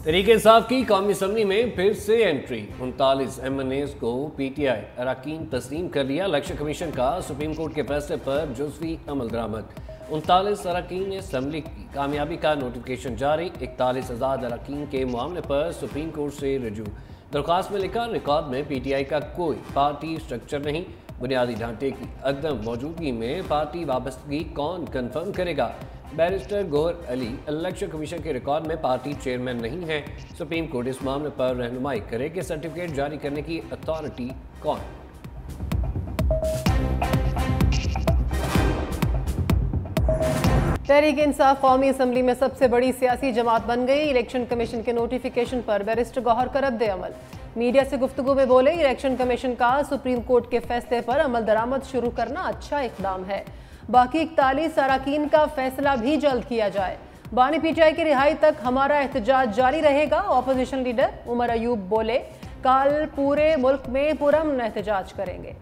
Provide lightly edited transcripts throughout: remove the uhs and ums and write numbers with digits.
तहरीक इंसाफ की कौमी असम्बली में फिर से एंट्री। 39 MNAs को PTI अरकान तस्लीम कर लिया। इलेक्शन कमीशन का सुप्रीम कोर्ट के फैसले पर जुज़वी अमल दरामद। 39 अरकान असम्बली की कामयाबी का नोटिफिकेशन जारी। 41 आज़ाद अरकान के मामले पर सुप्रीम कोर्ट से रजू। दरख्वास्त में लिखा, रिकॉर्ड में PTI का कोई पार्टी स्ट्रक्चर नहीं। बुनियादी ढांचे की अदम मौजूदगी में पार्टी वाबस्तगी कौन कन्फर्म करेगा। Barrister Gohar Ali election commission के रिकॉर्ड में पार्टी चेयरमैन नहीं है। सुप्रीम कोर्ट इस मामले पर रहनुमाई करे कि सर्टिफिकेट जारी करने की अथॉरिटी कौन। तहरीक इंसाफ कौमी असम्बली में सबसे बड़ी सियासी जमात बन गई। इलेक्शन कमीशन के नोटिफिकेशन पर बैरिस्टर गौहर का रद्द अमल। मीडिया से गुफ्तगू में बोले, इलेक्शन कमीशन का सुप्रीम कोर्ट के फैसले पर अमल दरामद शुरू करना अच्छा इकदाम है। बाकी 41 अरकान का फैसला भी जल्द किया जाए। बानी PTI की रिहाई तक हमारा एहतजाज जारी रहेगा। ऑपोजिशन लीडर उमर अयूब बोले, कल पूरे मुल्क में पुरअमन एहतजाज करेंगे।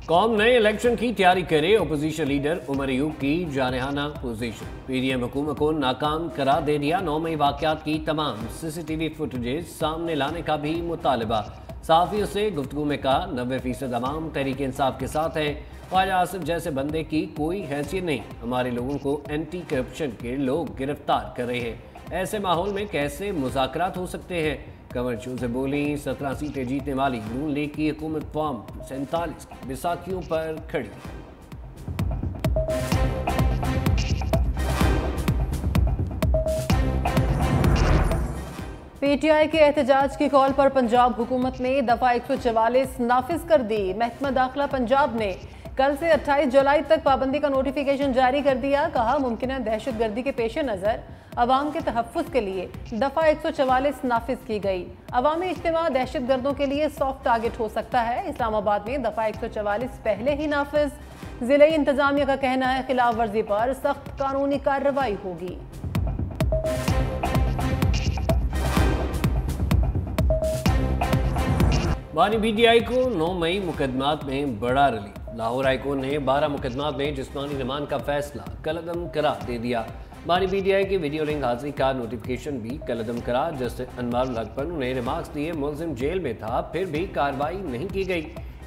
कौम नए इलेक्शन की तैयारी करे। अपोजिशन लीडर उमर अयूब की जारहाना पोजीशन। PDM हुकूमत को नाकाम करार दे दिया। 9 मई वाक़यात की तमाम CCTV फुटेजेस सामने लाने का भी मुतालबा। सहाफ़ियों से गुफ्तगू में कहा, 90% अवाम तहरीक इंसाफ के साथ हैं। ख्वाजा आसिफ जैसे बंदे की कोई हैसियत नहीं। हमारे लोगों को एंटी करप्शन के लोग गिरफ्तार कर रहे हैं। ऐसे माहौल में कैसे मुज़ाकरात हो सकते हैं। कंवर शो से बोली, 17 सीटें जीतने वाली नून लीग की हुकूमत फॉर्म 47 की बैसाखियों पर खड़ी। PTI के एहतजाज की कॉल पर पंजाब हुकूमत ने दफा 144 नाफिज कर दी। महकमा दाखिला पंजाब ने कल से 28 जुलाई तक पाबंदी का नोटिफिकेशन जारी कर दिया। कहा, मुमकिन दहशत गर्दी के पेश नज़र अवाम के तहफ़्फ़ुज़ के लिए दफा 144 नाफिज की गई। अवामी इज्तिमा दहशत गर्दों के लिए सॉफ्ट टारगेट हो सकता है। इस्लामाबाद में दफा 144 पहले ही नाफिज। ज़िले इंतजामिया का कहना है, खिलाफ वर्जी पर सख्त कानूनी कार्रवाई होगी। बानी PTI को 9 मई मुकदमात में बड़ा रिलीफ। लाहौर हाईकोर्ट ने 12 मुकदमात में जिस्मानी रिमांड का फैसला कलअदम करार दे दिया। बानी PTI की वीडियो लिंक हाजिरी का नोटिफिकेशन भी कलअदम करार। जस्टिस अनवारुल हक पन्नू ने रिमार्क्स दिए, मुलजिम जेल में था फिर भी कार्रवाई नहीं की गई।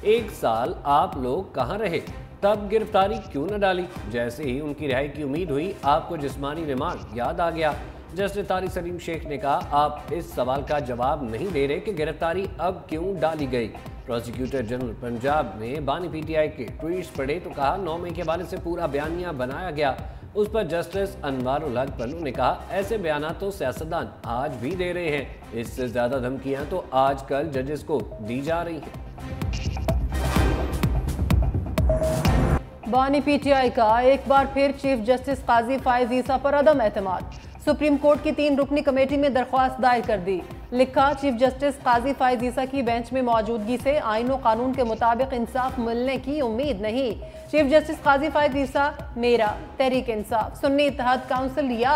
1 साल आप लोग कहाँ रहे, तब गिरफ्तारी क्यों न डाली। जैसे ही उनकी रिहाई की उम्मीद हुई, आपको जिस्मानी रिमांड याद आ गया। जस्टिस तारिक सलीम शेख ने कहा, आप इस सवाल का जवाब नहीं दे रहे कि गिरफ्तारी अब क्यों डाली गई। प्रोसिक्यूटर जनरल पंजाब ने बानी PTI के ट्वीट्स पढ़े तो कहा, 9 मई के हवाले से पूरा बयानिया बनाया गया। उस पर जस्टिस अनवारुल हक पन्नू ने कहा, ऐसे बयान तो सियासतदान आज भी दे रहे हैं। इससे ज्यादा धमकियां तो आजकल जजेस को दी जा रही हैं। बानी PTI का एक बार फिर चीफ जस्टिस काजी फायज ईसा पर अदम एतमाद। सुप्रीम कोर्ट की 3 रुकनी कमेटी में दरख्वास्त दायर कर दी। लिखा, चीफ जस्टिस काजी फायज ईसा की बेंच में मौजूदगी से आईन और कानून के मुताबिक इंसाफ मिलने की उम्मीद नहीं। चीफ जस्टिस काजी फायज ईसा मेरा तहरीक इंसाफ सुन्नी इत्तेहाद काउंसिल या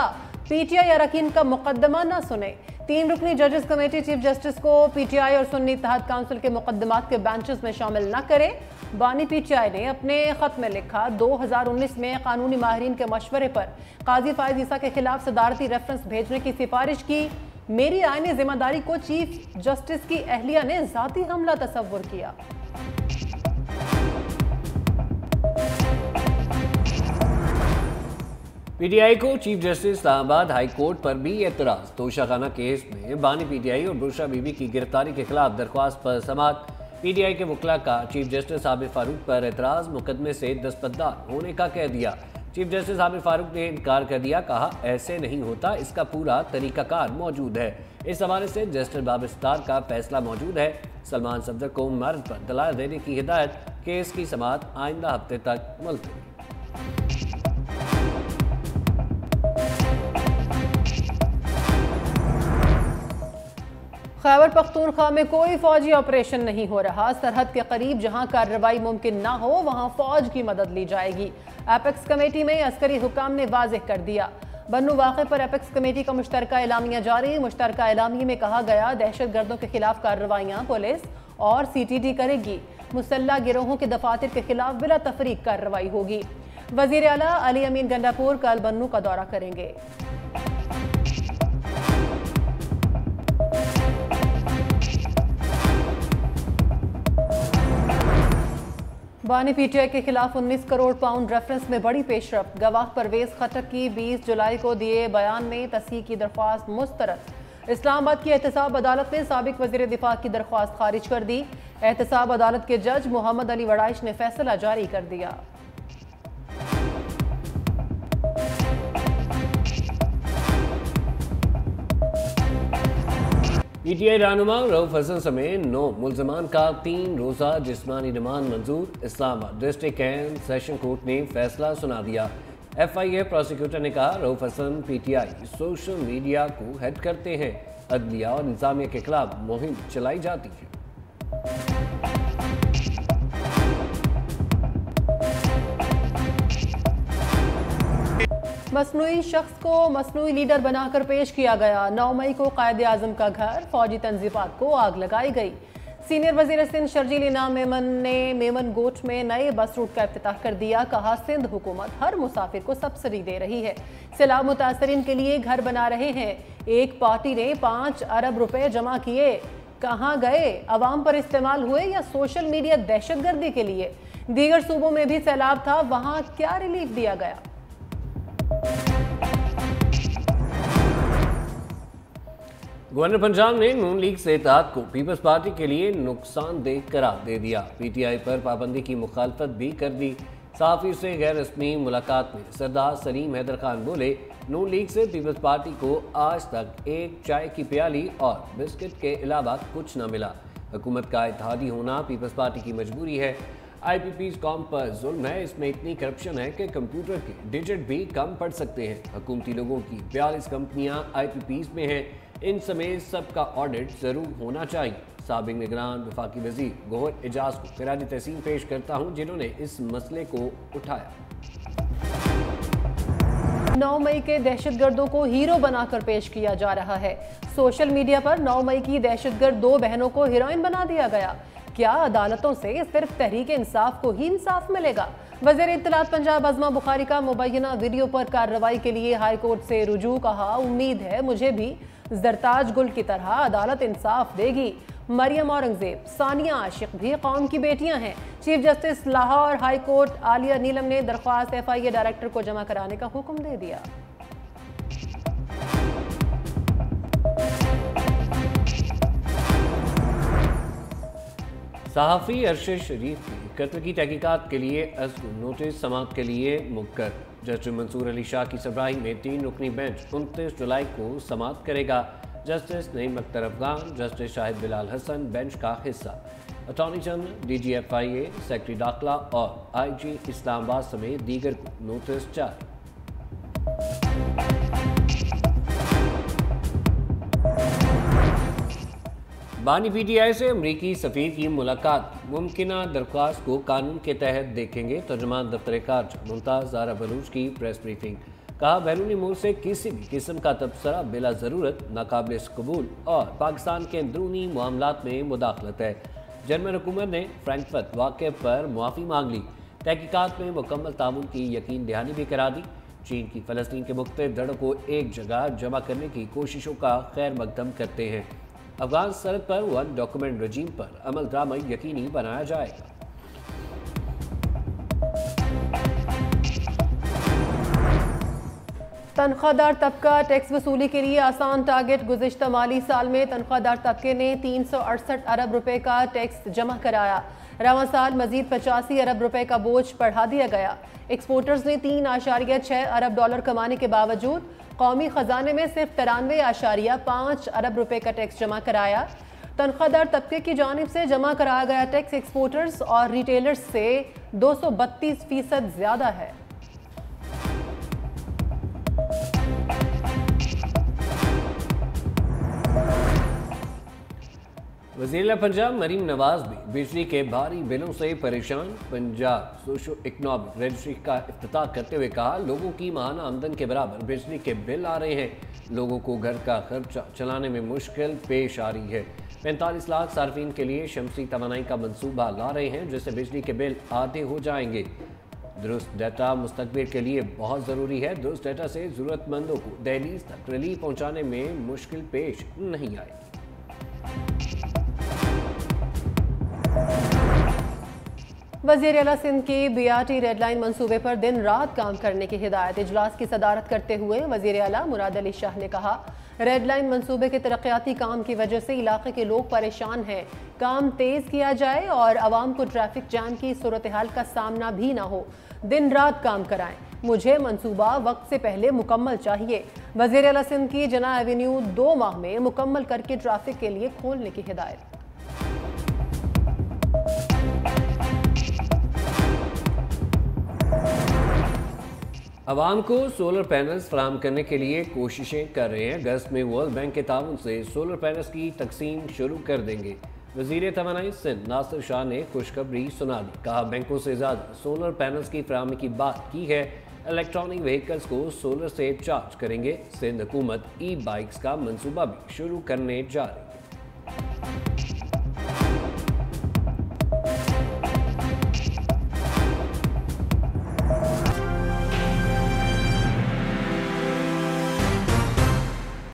PTI अरकान का मुकदमा न सुने। 3 रुकनी जजेस कमेटी चीफ जस्टिस को PTI और सुन्नी इत्तेहाद काउंसिल के मुकदमात के बेंचेस में शामिल न करे। बानी PTI ने अपने खत में लिखा, 2019 में कानूनी माहिरीन के मशवरे पर काजी फायज ईसा के खिलाफ सदारती रेफरेंस भेजने की सिफारिश की। मेरी आईनी जिम्मेदारी को चीफ जस्टिस की अहलिया ने जाती हमला तस्वुर किया। PTI को chief justice Islamabad high court पर भी एतराज। तोशाखाना केस में बानी PTI और बुशरा बीबी की गिरफ्तारी के खिलाफ दरख्वास्त पर समाअत। PTI के वकला का चीफ जस्टिस आबिर फारूक पर एतराज, मुकदमे से दस्तबरदार होने का कह दिया। चीफ जस्टिस आबिर फारूक ने इनकार कर दिया। कहा, ऐसे नहीं होता, इसका पूरा तरीकाकार मौजूद है। इस हवाले से जस्टिस बाबर सितार का फैसला मौजूद है। सलमान सफदर को मर्द पर दलाल देने की हिदायत। केस की समाअत आइंदा हफ्ते तक मुलतवी। खैबर पख्तूनख्वा में कोई फौजी ऑपरेशन नहीं हो रहा। सरहद के करीब जहां कार्रवाई मुमकिन ना हो, वहां फौज की मदद ली जाएगी। एपेक्स कमेटी में अस्करी हुकाम ने वाज़ेह कर दिया। बन्नू वाक़े पर एपेक्स कमेटी का मुश्तरका एलामिया जारी। मुश्तरका एलामिया में कहा गया, दहशत गर्दों के खिलाफ कार्रवाइयाँ पुलिस और CTD करेगी। मुसल्लह गिरोहों के दफातर के खिलाफ बिला तफरीक कार्रवाई होगी। वजीर आला अली अमीन गंडापुर कल बन्नू का दौरा करेंगे। बानी पीटीआई के खिलाफ 19 करोड़ पाउंड रेफरेंस में बड़ी पेशरफ। गवाह परवेज खटक की 20 जुलाई को दिए बयान में तस्हीह की दरख्वास्त मुस्तरद। इस्लामाबाद की एहतसाब अदालत ने साबिक वजीर दिफा की दरख्वास्त खारिज कर दी। एहतसाब अदालत के जज मोहम्मद अली वड़ाइश ने फैसला जारी कर दिया। पीटीआई रहनुमा रऊफ हसन समेत 9 मुल्जमान का 3 रोज़ा जिस्मानी रिमांड मंजूर। Islamabad district and session court ने फैसला सुना दिया। FIA प्रोसिक्यूटर ने कहा Rauf Hasan PTI social media को हेड करते हैं। अदलिया और इंतजामिया के खिलाफ मुहिम चलाई जाती है। मसनूई शख्स को मसनूई लीडर बनाकर पेश किया गया। 9 मई को कायदे आजम का घर, फौजी तंजीमात को आग लगाई गई। सीनियर वजीर सिंध शर्जील इनाम मेमन ने मेमन गोट में नए बस रूट का इफ्तिताह कर दिया। कहा सिंध हुकूमत हर मुसाफिर को सब्सिडी दे रही है। सैलाब मुतासरीन के लिए घर बना रहे हैं। एक पार्टी ने 5 अरब रुपए जमा किए, कहाँ गए? अवाम पर इस्तेमाल हुए या सोशल मीडिया दहशतगर्दी के लिए? दीगर सूबों में भी सैलाब था, वहां क्या रिलीफ दिया गया? गवर्नर पंजाब ने नून लीग से इत्तेहाद को पीपल्स पार्टी के लिए नुकसानदेह करार दे दिया। पीटीआई पर पाबंदी की मुखालफत भी कर दी। सहाफ़ी से गैर रस्मी मुलाकात में सरदार सलीम हैदर खान बोले नून लीग से पीपल्स पार्टी को आज तक एक चाय की प्याली और बिस्किट के अलावा कुछ न मिला। हुकूमत का इत्तेहादी होना पीपल्स पार्टी की मजबूरी है। IPPs कौम पर जुल्म है, इसमें इतनी करप्शन है कि कंप्यूटर के डिजिट भी कम पढ़ सकते हैं। हुकूमती लोगों की 42 कंपनियां IPPs में हैं। इन समेत सबका ऑडिट जरूर होना चाहिए। साबिक निगरान वफाकी वजीर गौहर एजाज को खराज तहसीन पेश करता हूं जिन्होंने इस मसले को उठाया। 9 मई के दहशतगर्दों को हीरो बनाकर पेश किया जा रहा है। सोशल मीडिया पर 9 मई की दहशतगर्द 2 बहनों को हीरोइन बना दिया गया। क्या अदालतों से सिर्फ तहरीक इंसाफ को ही इंसाफ मिलेगा? वज़ीर इत्तलात पंजाब अज़मा बुखारी का मुबैना वीडियो पर कार्रवाई के लिए हाई कोर्ट से रुजू। कहा उम्मीद है मुझे भी जरताज गुल की तरह अदालत इंसाफ देगी। मरियम औरंगजेब, सानिया आशिक भी कौम की बेटियां हैं। Chief justice Lahore high court Aalia Neelam ने दरख्वास्त FIA डायरेक्टर को जमा कराने का हुक्म दे दिया। सहाफ़ी अरशद शरीफ की कत्ल की तहकीकात के लिए नोटिस समाअत के लिए मुकर। जस्टिस मंसूर अली शाह की सरबराही में 3 रुकनी बेंच 29 जुलाई को समाअत करेगा। Justice Naeem Akhtar Afghan, justice Shahid Bilal Hasan bench का हिस्सा। Attorney general, DG FIA, secretary दाखिला और IG इस्लामाबाद समेत दीगर को नोटिस जारी। बानी PTI से अमरीकी सफ़ीर की मुलाकात। मुमकिना दरख्वास्त को कानून के तहत देखेंगे। तर्जुमान दफ्तर खारजा मुमताज़ ज़ारा बलूच की प्रेस ब्रीफिंग। कहा बैरूनी मुल्क से किसी भी किस्म का तबसरा बिला ज़रूरत नाकाबिल कबूल और पाकिस्तान के अंदरूनी मामलात में मुदाखलत है। जर्मन हुकूमत ने फ्रैंकफर्ट वाक़े पर मुआफ़ी मांग ली। तहकीकात में मुकम्मल ताउन की यकीन दहानी भी करा दी। चीन की फ़लस्तीन के मुख्तलिफ धड़ों को एक जगह जमा करने की कोशिशों का खैर मकदम करते हैं। अफगान सरहद पर 1 डॉक्यूमेंट रजीम पर अमल दरामद यकीनी बनाया जाएगा। तनख्वाहदार तबका टैक्स वसूली के लिए आसान टारगेट। गुज़िश्ता माली साल में तनख्वाहदार तबके ने 368 अरब रुपए का टैक्स जमा कराया। रवां साल मजीद 85 अरब रुपए का बोझ बढ़ा दिया गया। एक्सपोर्टर्स ने 3.6 अरब डॉलर कमाने के बावजूद कौमी खजाने में सिर्फ 93.5 अरब रुपए का टैक्स जमा कराया। तनख्वाहदार तबके की जानिब से जमा कराया गया टैक्स एक्सपोर्टर्स और रिटेलर्स से 232% ज्यादा है। वज़ीर पंजाब मरीम नवाज भी बिजली के भारी बिलों से परेशान। पंजाब सोशो इकनॉमिक रजिस्ट्री का इफ्तिताह करते हुए कहा लोगों की माहाना आमदन के बराबर बिजली के बिल आ रहे हैं। लोगों को घर का खर्चा चलाने में मुश्किल पेश आ रही है। 45 लाख सार्फिन के लिए शमसी तवानाई का मंसूबा ला रहे हैं जिससे बिजली के बिल आधे हो जाएंगे। दुरुस्त डाटा मुस्तकबिल के लिए बहुत ज़रूरी है। दुरुस्त डाटा से ज़रूरतमंदों को दहलीज तक रिलीफ पहुँचाने में मुश्किल पेश नहीं आए। वज़ीर आला सिंध की BRT रेड लाइन मंसूबे पर दिन रात काम करने की हिदायत। इजलास की सदारत करते हुए वज़ीर आला मुराद अली शाह ने कहा, रेड लाइन मंसूबे के तरक्याती काम की वजह से इलाके के लोग परेशान हैं। काम तेज़ किया जाए और आवाम को ट्रैफिक जाम की सूरत हाल का सामना भी ना हो। दिन रात काम कराएं। मुझे मंसूबा वक्त से पहले मुकम्मल चाहिए। वज़ीर आला सिंध की जना एवेन्यू 2 माह में मुकम्मल करके ट्रैफिक के लिए खोलने की हिदायत। अवाम को सोलर पैनल्स फराहम करने के लिए कोशिशें कर रहे हैं। अगस्त में वर्ल्ड बैंक के ताउन से सोलर पैनल्स की तकसीम शुरू कर देंगे। वज़ीर तवानाई सिंध नासिर शाह ने खुशखबरी सुना दी। कहा, बैंकों से ज़्यादा सोलर पैनल्स की फराहमी की बात की है। इलेक्ट्रॉनिक व्हीकल्स को सोलर से चार्ज करेंगे। सिंध हुकूमत ई बाइक्स का मनसूबा भी शुरू करने जा रही है।